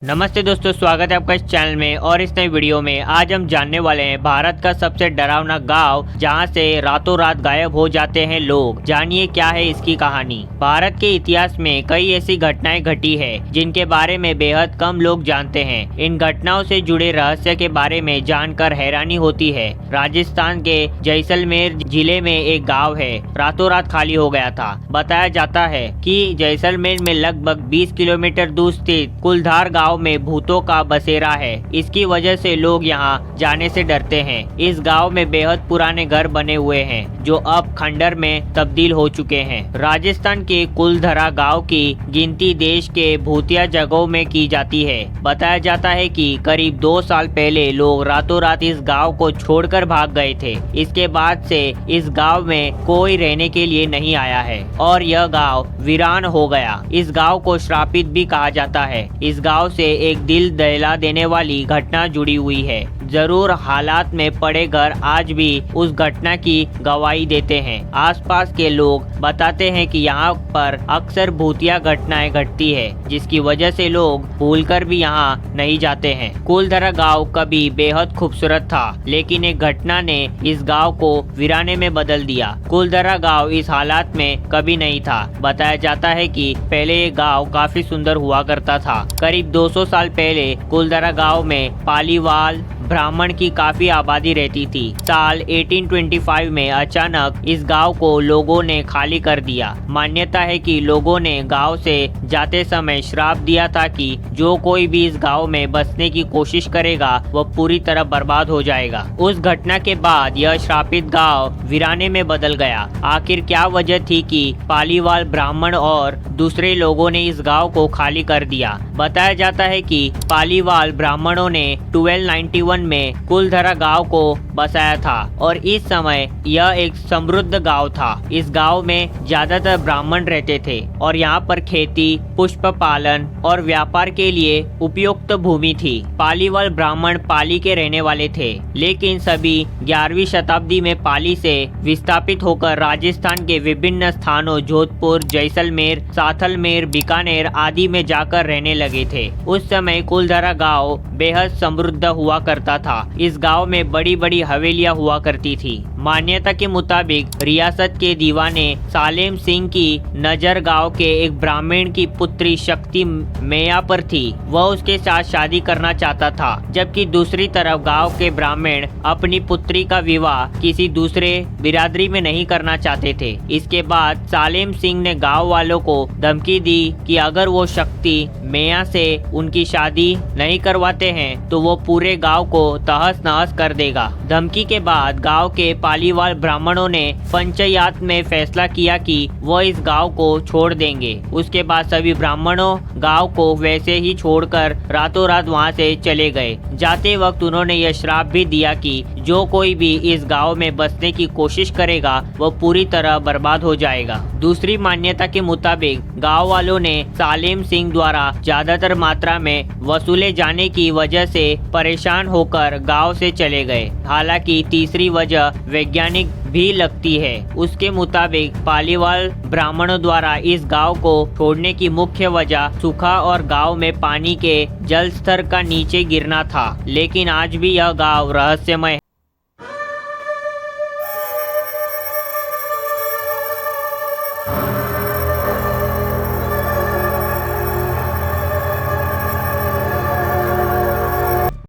नमस्ते दोस्तों, स्वागत है आपका इस चैनल में। और इस नए वीडियो में आज हम जानने वाले हैं भारत का सबसे डरावना गांव जहां से रातों रात गायब हो जाते हैं लोग। जानिए क्या है इसकी कहानी। भारत के इतिहास में कई ऐसी घटनाएं घटी है जिनके बारे में बेहद कम लोग जानते हैं। इन घटनाओं से जुड़े रहस्य के बारे में जानकर हैरानी होती है। राजस्थान के जैसलमेर जिले में एक गाँव है, रातों रात खाली हो गया था। बताया जाता है कि जैसलमेर में लगभग 20 किलोमीटर दूर स्थित कुलधार गाँव में भूतों का बसेरा है। इसकी वजह से लोग यहाँ जाने से डरते हैं। इस गांव में बेहद पुराने घर बने हुए हैं जो अब खंडर में तब्दील हो चुके हैं। राजस्थान के कुलधरा गांव की गिनती देश के भूतिया जगहों में की जाती है। बताया जाता है कि करीब 2 साल पहले लोग रातों रात इस गांव को छोड़कर भाग गए थे। इसके बाद से इस गांव में कोई रहने के लिए नहीं आया है और यह गांव वीरान हो गया। इस गांव को श्रापित भी कहा जाता है। इस गांव से एक दिल दहला देने वाली घटना जुड़ी हुई है। जरूर हालात में पड़े घर आज भी उस घटना की गवाही देते हैं। आसपास के लोग बताते हैं कि यहाँ पर अक्सर भूतिया घटनाएं घटती है जिसकी वजह से लोग भूलकर भी यहाँ नहीं जाते हैं। कुलधरा गांव कभी बेहद खूबसूरत था, लेकिन एक घटना ने इस गांव को वीराने में बदल दिया। कुलधरा गांव इस हालात में कभी नहीं था। बताया जाता है कि पहले ये गांव काफी सुंदर हुआ करता था। करीब 200 साल पहले कुलधरा गांव में पालीवाल ब्राह्मण की काफी आबादी रहती थी। साल 1825 में अचानक इस गांव को लोगों ने खाली कर दिया। मान्यता है कि लोगों ने गांव से जाते समय श्राप दिया था कि जो कोई भी इस गांव में बसने की कोशिश करेगा वह पूरी तरह बर्बाद हो जाएगा। उस घटना के बाद यह श्रापित गांव वीराने में बदल गया। आखिर क्या वजह थी कि पालीवाल ब्राह्मण और दूसरे लोगों ने इस गाँव को खाली कर दिया? बताया जाता है कि पालीवाल ब्राह्मणों ने 1291 में कुलधरा गांव को बसाया था और इस समय यह एक समृद्ध गांव था। इस गांव में ज्यादातर ब्राह्मण रहते थे और यहाँ पर खेती, पुष्प पालन और व्यापार के लिए उपयुक्त भूमि थी। पालीवाल ब्राह्मण पाली के रहने वाले थे, लेकिन सभी 11वीं शताब्दी में पाली से विस्थापित होकर राजस्थान के विभिन्न स्थानों जोधपुर, जैसलमेर, साथलमेर, बीकानेर आदि में जाकर रहने लगे थे। उस समय कुलधरा गांव बेहद समृद्ध हुआ करता था। इस गांव में बड़ी बड़ी हवेलियां हुआ करती थी। मान्यता के मुताबिक रियासत के दीवाने सालेम सिंह की नजर गांव के एक ब्राह्मण की पुत्री शक्ति मैया पर थी। वह उसके साथ शादी करना चाहता था, जबकि दूसरी तरफ गांव के ब्राह्मण अपनी पुत्री का विवाह किसी दूसरे बिरादरी में नहीं करना चाहते थे। इसके बाद सालेम सिंह ने गाँव वालों को धमकी दी कि अगर वो शक्ति मैया से उनकी शादी नहीं करवाते हैं तो वो पूरे गांव को तहस नहस कर देगा। धमकी के बाद गांव के पालीवाल ब्राह्मणों ने पंचायत में फैसला किया कि वह इस गांव को छोड़ देंगे। उसके बाद सभी ब्राह्मणों गांव को वैसे ही छोड़कर रातों रात वहां से चले गए। जाते वक्त उन्होंने यह श्राप भी दिया कि जो कोई भी इस गांव में बसने की कोशिश करेगा वह पूरी तरह बर्बाद हो जाएगा। दूसरी मान्यता के मुताबिक गांव वालों ने सालेम सिंह द्वारा ज्यादातर मात्रा में वसूले जाने की वजह से परेशान होकर गांव से चले गए। हालांकि तीसरी वजह वैज्ञानिक भी लगती है। उसके मुताबिक पालीवाल ब्राह्मणों द्वारा इस गांव को छोड़ने की मुख्य वजह सूखा और गांव में पानी के जल स्तर का नीचे गिरना था। लेकिन आज भी यह गांव रहस्यमय है।